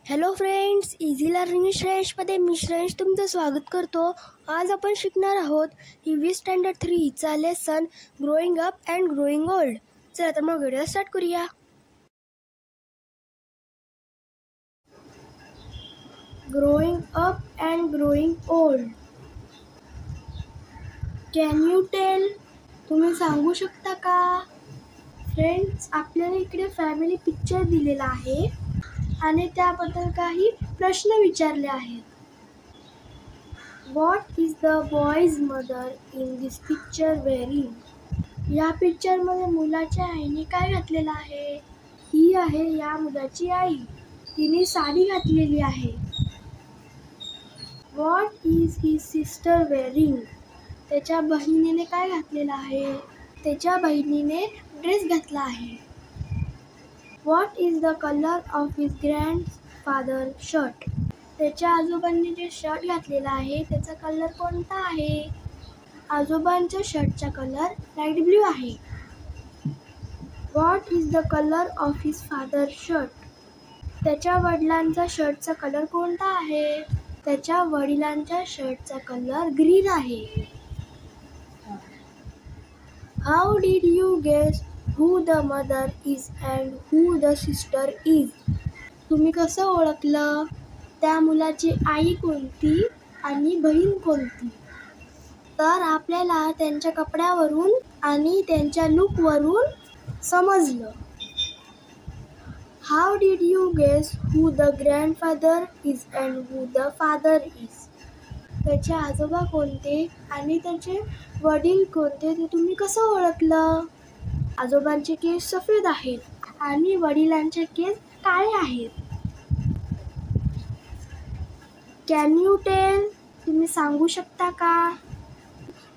Hello friends, easy learning श्रेयशमध्ये मी श्रेयश तुमचं स्वागत करतो. आज आपण शिकणार आहोत EVS स्टँडर्ड 3चा lesson growing up and growing old. चला तर मग व्हिडिओ स्टार्ट करूया. Growing up and growing old. Can you tell? तुम्ही सांगू शकता का? फ्रेंड्स, आपल्याला इकडे फॅमिली पिक्चर दिलेला आहे आणि त्याबद्दल काही प्रश्न विचारले आहेत. What is the boy's mother in this picture wearing? या पिक्चरमध्ये मुलाच्या आईने काय घातलेलं आहे? ही आहे या मुलाची आई. तिने साडी घातलेली आहे. What is his sister wearing? त्याच्या बहिणीने काय घातलेलं आहे? त्याच्या बहिणीने ड्रेस घातला आहे. What is the color of his grandfather's shirt? त्याच्या आजोबांनी जे शर्ट घातलेला आहे त्याचा कलर कोणता आहे? आजोबांच्या शर्टचा कलर लाईट ब्ल्यू आहे. What is the color of his father's shirt? त्याच्या वडिलांचा शर्टचा कलर कोणता आहे? त्याच्या वडिलांच्या शर्टचा कलर ग्रीन आहे. How did you guess who the mother is and who the sister is? तुम्ही कसं ओळखलं त्या मुलाची आई कोणती आणि बहीण कोणती? तर आपल्याला त्यांच्या कपड्यावरून आणि त्यांच्या लुकवरून समजलं. How did you guess who the grandfather is and who the father is? त्याचे आजोबा कोणते आणि त्याचे वडील कोणते ते तुम्ही कसं ओळखलं? आजोबांचे केस सफेद आहेत आणि वडिलांचे केस काळे आहेत. Can you tell? तुम्ही सांगू शकता का?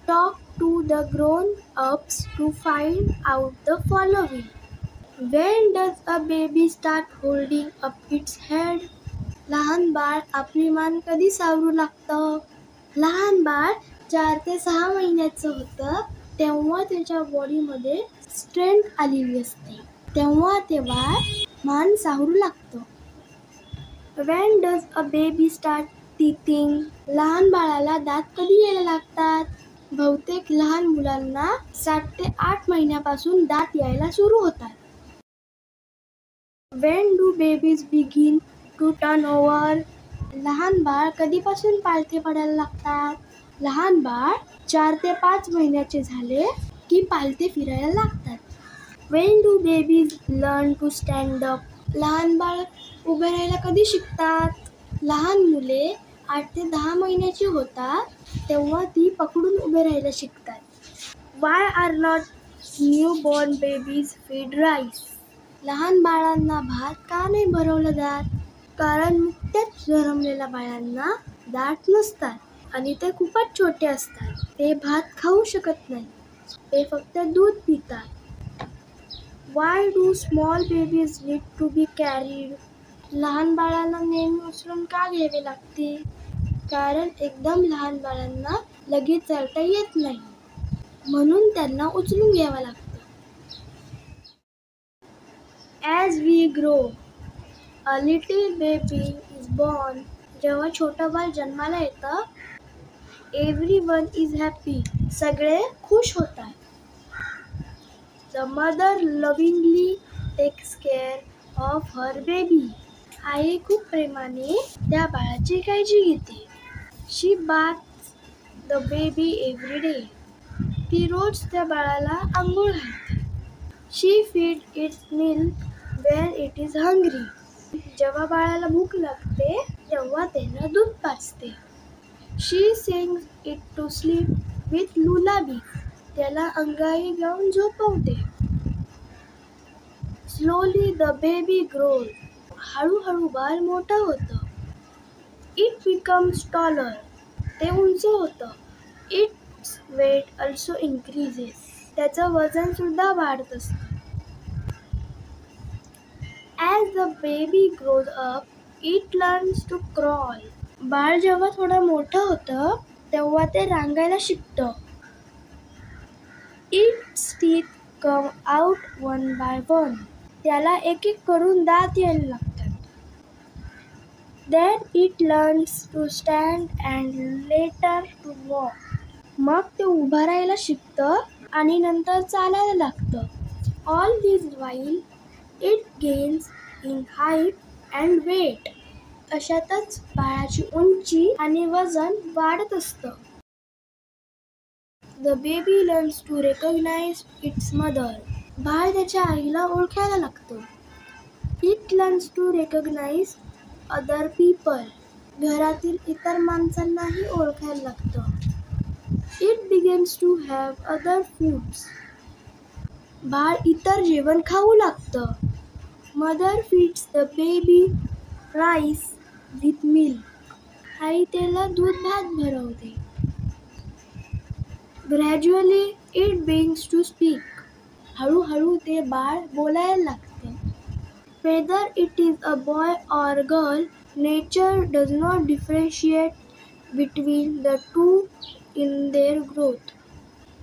Talk to the grown ups to find out the following. When does a baby start holding up its head? लहान बाळ आपली मान कधी सावरू लागतं? लहान बाळ 4 ते 6 महिन्याचं होतं तेव्हा त्याच्या बॉडीमध्ये स्ट्रेंथ आलेली असते. तेव्हा ते बाळ मान सावरू लागतं. When does a baby start teething? लहान बाळाला दात कधी यायला लागतात? बहुतेक लहान मुलांना 7 ते 8 महिन्यापासून दात यायला सुरू होतात. When do babies begin to turn over? लहान बाळ कधीपासून पालथे पडायला लागतात? लहान बाळ 4 ते 5 महिन्याचे झाले की पालथे फिरायला लागतात. When do babies learn to stand up? लहान बाळ उभे राहायला कधी शिकतात? लहान मुले 8 ते 10 महिन्याची होतात तेव्हा ती पकडून उभे राहायला शिकतात. Why are not newborn babies fed rice? लहान बाळांना भात का नाही भरवलं जात? कारण नुकत्याच जन्मलेल्या बाळांना दात नसतात आणि ते खूपच छोटे असतात. ते भात खाऊ शकत नाही. ते फक्त दूध पितात. Why do small babies need to be carried? लहान बाळांना नेहमी उचलून का घ्यावे लागते? कारण एकदम लहान बाळांना लगेच चालता येत नाही म्हणून त्यांना उचलून घ्यावं लागतं. As we grow, a little baby is born. जेव्हा छोटं बाळ जन्माला येतं, everyone is happy. सगळे खुश होतात. The mother lovingly takes care of her baby. आई खूप प्रेमाने त्या बाळाची काळजी घेते. She baths the baby every day. ती रोज त्या बाळाला अंघोळ घालते. She feeds its milk when it is hungry. जेव्हा बाळाला भूक लागते तेव्हा त्याला दूध पाजते. She sings it to sleep with lullaby. त्याला अंगाई गाऊन झोपवते. Slowly the baby grows. हळूहळू बाळ मोठं होतं. It becomes taller. ते उंच होतं. Its weight also increases. त्याचं वजन सुद्धा वाढत असतं. As the baby grows up, it learns to crawl. बाळ जेव्हा थोडं मोठं होतं तेव्हा ते रांगायला शिकतं. Its teeth come out one by one. त्याला एक एक करून दात यायला लागतात. Then it learns to stand and later to walk. मग ते उभं राहायला शिकतं आणि नंतर चालायला लागतं. All this while it gains in height and weight. अशातच बाळाची उंची आणि वजन वाढत असतं. The baby learns to recognize its mother. बाळ त्याच्या आईला ओळखायला लागतं. It learns to recognize other people. घरातील इतर माणसांनाही ओळखायला लागतं. It begins to have other foods. बाळ इतर जेवण खाऊ लागतं. Mother feeds the baby rice with milk. आई त्याला दूध भात भरवते. Gradually it begins to speak. हळूहळू ते बाळ बोलायला लागते. Whether it is a boy or girl, nature does not differentiate between the two in their growth.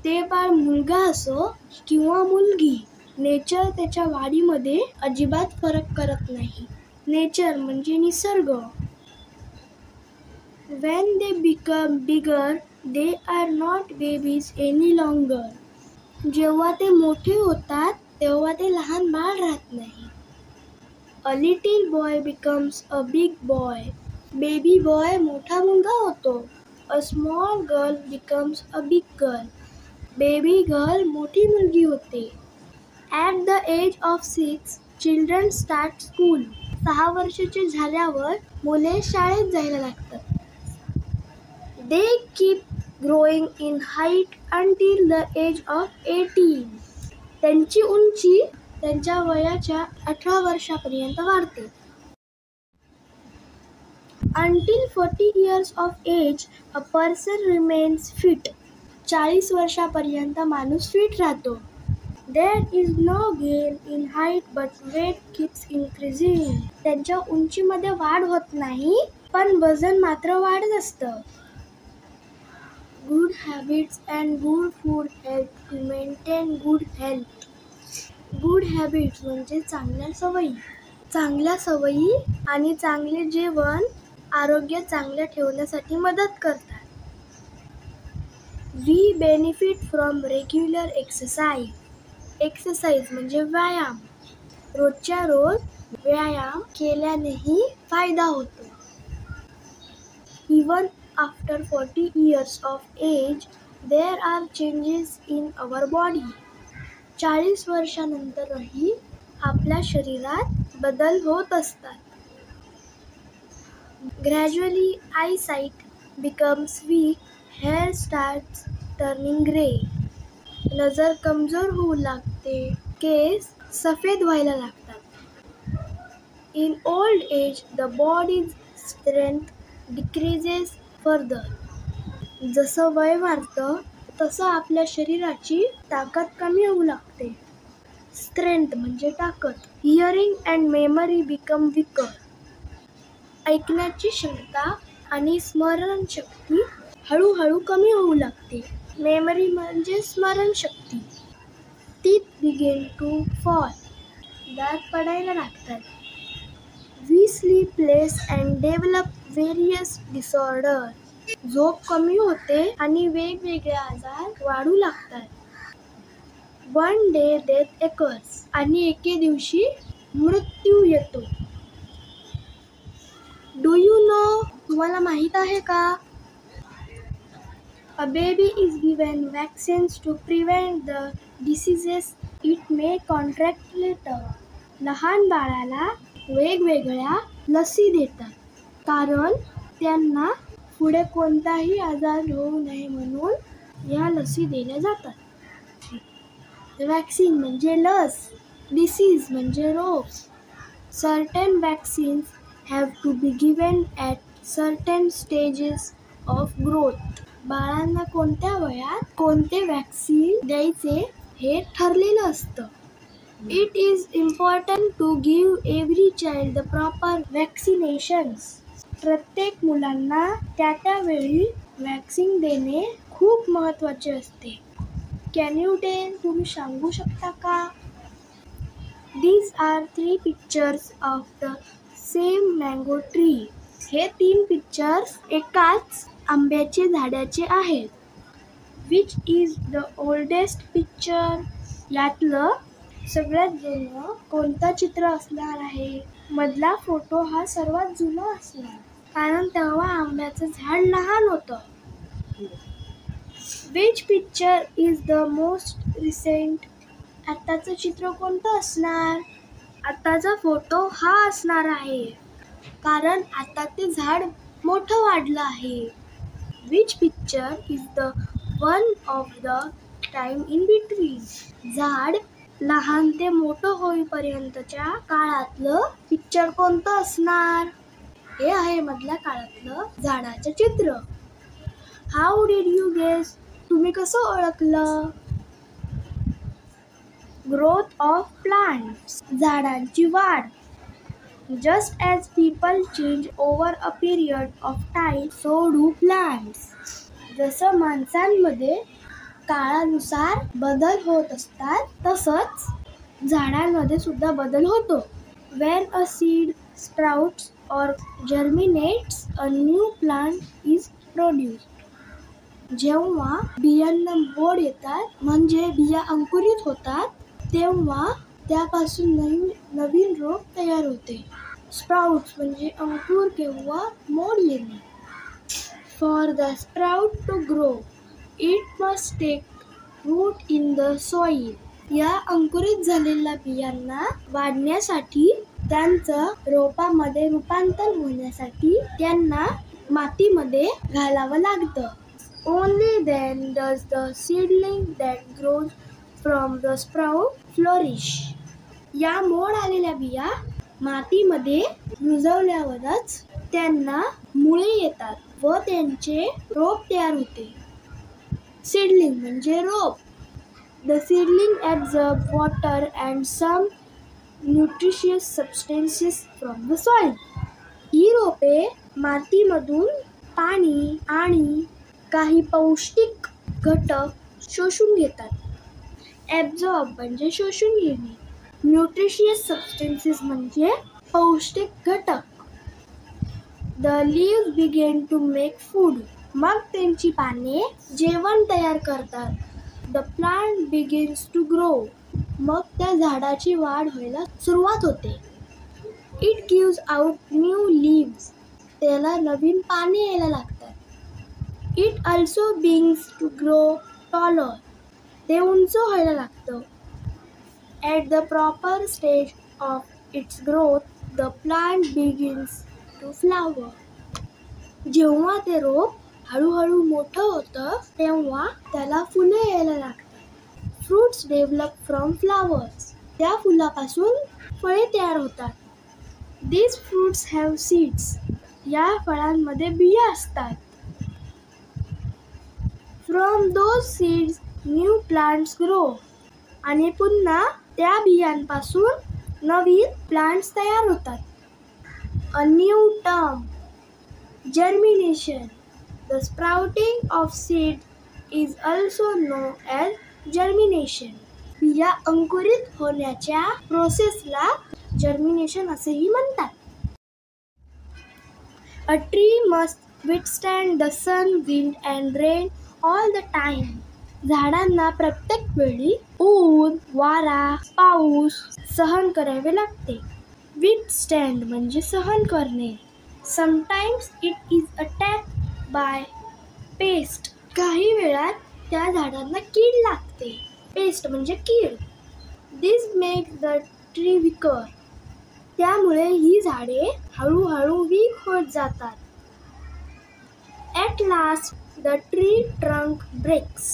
ते बाळ मुलगा असो किंवा मुलगी, नेचर त्याच्या वाढीमध्ये अजिबात फरक करत नाही. नेचर म्हणजे निसर्ग. When they become bigger, they are not babies any longer. जेव्हा ते मोठे होतात तेव्हा ते लहान बाळ राहत नाही. A little boy becomes a big boy. Baby boy मोठा मुलगा होतो. A small girl becomes a big girl. Baby girl मोठी मुलगी होते. At the age of 6, children start school. 6 वर्षाचे झाल्यावर मुले शाळेत जायला लागतात. They keep growing in height until the age of 18. त्यांची उंची त्यांच्या वयाच्या 18 वर्षापर्यंत वाढते. Until 40 years of age, a person remains fit. 40 वर्षापर्यंत माणूस फिट राहतो. There is no gain in height but weight keeps increasing. त्यांच्या उंचीमध्ये वाढ होत नाही, पण वजन मात्र वाढत असतं. Good habits and good food help to maintain good health. Good habits म्हणजे चांगल्या सवयी. चांगल्या सवयी आणि चांगले जेवण आरोग्य चांगले ठेवण्यासाठी मदत करतात. We benefit from regular exercise. Exercise म्हणजे व्यायाम. रोजच्या रोज व्यायाम केल्यानेही फायदा होतो. Even after 40 years of age, there are changes in our body. 40 वर्षानंतरही आपल्या शरीरात बदल होत असतात. Gradually eyesight becomes weak, hair starts turning gray. नजर कमजोर होऊ लागते, केस सफेद व्हायला लागतात. In old age, the body's strength decreases further. जसं वय वाढतं तसं आपल्या शरीराची ताकद कमी होऊ लागते. स्ट्रेंथ म्हणजे ताकद. हिअरिंग अँड मेमरी बिकम विकर. ऐकण्याची क्षमता आणि स्मरणशक्ती हळूहळू कमी होऊ लागते. मेमरी म्हणजे स्मरणशक्ती. Teeth begin to fall. दात पडायला लागतात. We sleep less and develop various disorder. झोप कमी होते आणि वेगवेगळे आजार वाढू लागतात. One day death occurs. आणि एके दिवशी मृत्यू येतो. Do you know? तुम्हाला माहित आहे का? A baby is given vaccines to prevent the diseases it may contract later. लहान बाळाला वेगवेगळ्या लसी देतात कारण त्यांना पुढे कोणताही आजार होऊ नये म्हणून या लसी दिल्या जातात. वॅक्सिन म्हणजे लस. डिसीज म्हणजे रोग. Certain vaccines have to be given at certain stages of growth. बाळांना कोणत्या वयात कोणते वॅक्सिन द्यायचे हे ठरलेलं असतं. It is important to give every child the proper vaccinations. प्रत्येक मुलांना त्या वेळी वॅक्सिन देणे खूप महत्त्वाचे असते. Can you tell? तुम्ही सांगू शकता का? These are 3 pictures of the same mango tree. हे 3 पिक्चर्स एकाच आंब्याच्या झाडाचे आहेत. Which is the oldest picture? यातलं सगळ्यात जुनं कोणतं चित्र असणार आहे? मधला फोटो हा सर्वात जुना असणार, कारण तेव्हा आंब्याचं झाड लहान होतं. Which picture is the most recent? आत्ताचं चित्र कोणतं असणार? आत्ताचा फोटो हा असणार आहे, कारण आता ते झाड मोठं वाढलं आहे. Which picture is the one of the time in between? झाड लहान ते मोठं होईपर्यंतच्या काळातलं पिक्चर कोणतं असणार? हे आहे मधल्या काळातलं झाडाचं चित्र. How did you guess? तुम्ही कसं ओळखलं? ग्रोथ ऑफ प्लांट्स, झाडांची वाढ. Just as people change over a period of time, so do plants. जसं माणसांमध्ये काळानुसार बदल होत असतात, तसंच झाडांमध्ये सुद्धा बदल होतो. When a seed sprouts or germinates, a new plant is produced. जेव्हा बियांना मोड येतात, म्हणजे बिया अंकुरित होतात, तेव्हा त्यापासून नवीन रोप तयार होते. स्प्राउट्स म्हणजे अंकुर किंवा मोड येणे. For the sprout to grow, it must take root in the soil. या अंकुरित झालेल्या बियांना वाढण्यासाठी, त्यांचं रोपामध्ये रूपांतर होण्यासाठी त्यांना मातीमध्ये घालावं लागतं. Only then does the seedling that grows from the sprout flourish. या मोड आलेल्या बिया मातीमध्ये रुजवल्यावरच त्यांना मुळे येतात व त्यांचे रोप तयार होते. सीडलिंग म्हणजे रोप. The seedling absorbs water and some nutritious substances from the soil. ही रोपे मातीमधून पाणी आणि काही पौष्टिक घटक शोषून घेतात. ॲब्झॉर्ब म्हणजे शोषून घेणे. न्यूट्रिशियस सबस्टेन्सेस म्हणजे पौष्टिक घटक. The leaves begin to make food. मग त्यांची पाने जेवण तयार करतात. The plant begins to grow. मग त्या झाडाची वाढ व्हायला सुरुवात होते. It gives out new leaves. त्याला नवीन पाने यायला लागतात. It also begins to grow taller. ते उंच व्हायला लागतं. At the proper stage of its growth, the plant begins to flower. जेव्हा ते रोप हळूहळू मोठं होतं, तेव्हा त्याला फुलं यायला लागतात. Fruits develop from flowers. त्या फुलापासून फळे तयार होतात. These fruits have seeds. या फळांमध्ये बिया असतात. From those seeds, new plants grow. आणि पुन्हा त्या बियांपासून नवीन प्लांट्स तयार होतात. A new term, germination. The sprouting of seed is also known as germination. बिया अंकुरित होण्याच्या प्रोसेसला जर्मिनेशन असेही म्हणतात. A tree must withstand the sun, wind and rain all the time. झाडांना प्रत्येक वेळी ऊन, वारा, पाऊस सहन करावे लागते. Withstand म्हणजे सहन करणे. Sometimes it is attacked by pest. काही वेळात त्या झाडांना कीड लागते. पेस्ट म्हणजे कीड. This makes the tree weaker. त्यामुळे ही झाडे हळूहळू वीक होत जातात. At last the tree trunk breaks.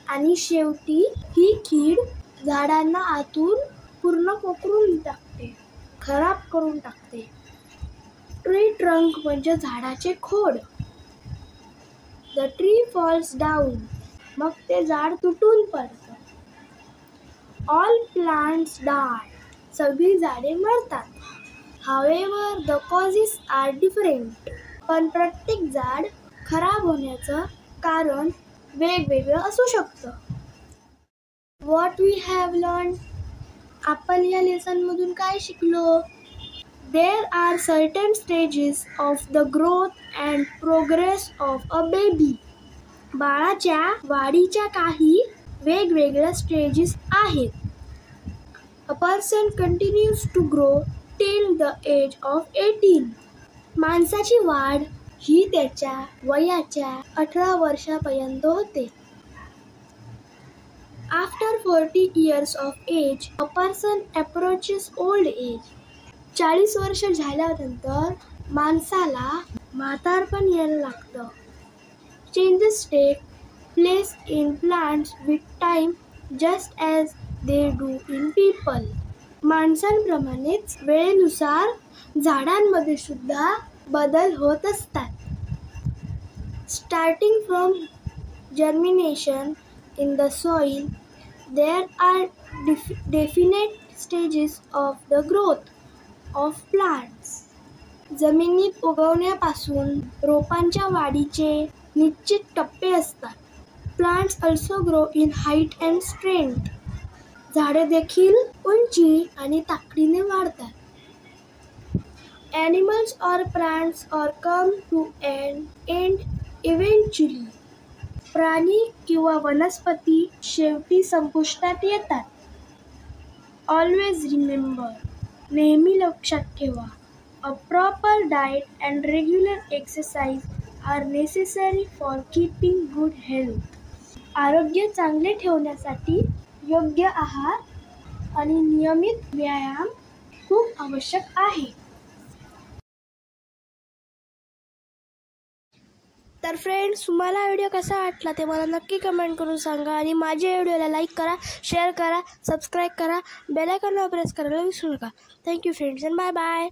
आणि शेवटी ही कीड झाडांना आतून पूर्ण पोखरून टाकते, खराब करून टाकते. ट्री ट्रंक म्हणजे झाडाचे खोड. The tree falls down. मग ते झाड तुटून पडतं. All plants die. सगळी झाडे मरतात. However, the causes are different. पण प्रत्येक झाड खराब होण्याचं कारण वेगवेगळं असू शकतं. What we have learned. आपण या लेसनमधून काय शिकलो? There are certain stages of the growth and progress of a baby. बाळाच्या वाढीच्या काही वेगवेगळ्या स्टेजेस आहेत. A person continues to grow till the age of 18. माणसाची वाढ ही त्याच्या वयाच्या 18 वर्षापर्यंत होते. After 40 years of age, a person approaches old age. 40 वर्ष झाल्यानंतर माणसाला म्हातारपण यायला लागतं. Changes take place in plants with time just as they do in people. माणसांप्रमाणेच वेळेनुसार झाडांमध्ये सुद्धा बदल होत असतात. Starting from germination in the soil, there are definite stages of the growth of plants. जमिनीत उगवण्यापासून रोपांच्या वाढीचे निश्चित टप्पे असतात. Plants also grow in height and strength. झाडे देखील उंची आणि ताकदीने वाढतात. Animals or plants or come to an end eventually. प्राणी किंवा वनस्पती शेवटी संपुष्टात येतात. Always remember. नेहमी लक्षात ठेवा. A proper diet and regular exercise are necessary for keeping good health. आरोग्य चांगले ठेवण्यासाठी योग्य आहार आणि नियमित व्यायाम खूप आवश्यक आहे. तर फ्रेंड्स, तुम्हाला व्हिडिओ कसा वाटला ते मला नक्की कमेंट करून सांगा आणि माझ्या व्हिडिओला लाईक करा, शेअर करा, सबस्क्राईब करा, बेल आयकॉनला प्रेस करायला विसरू नका. Thank you friends and bye bye.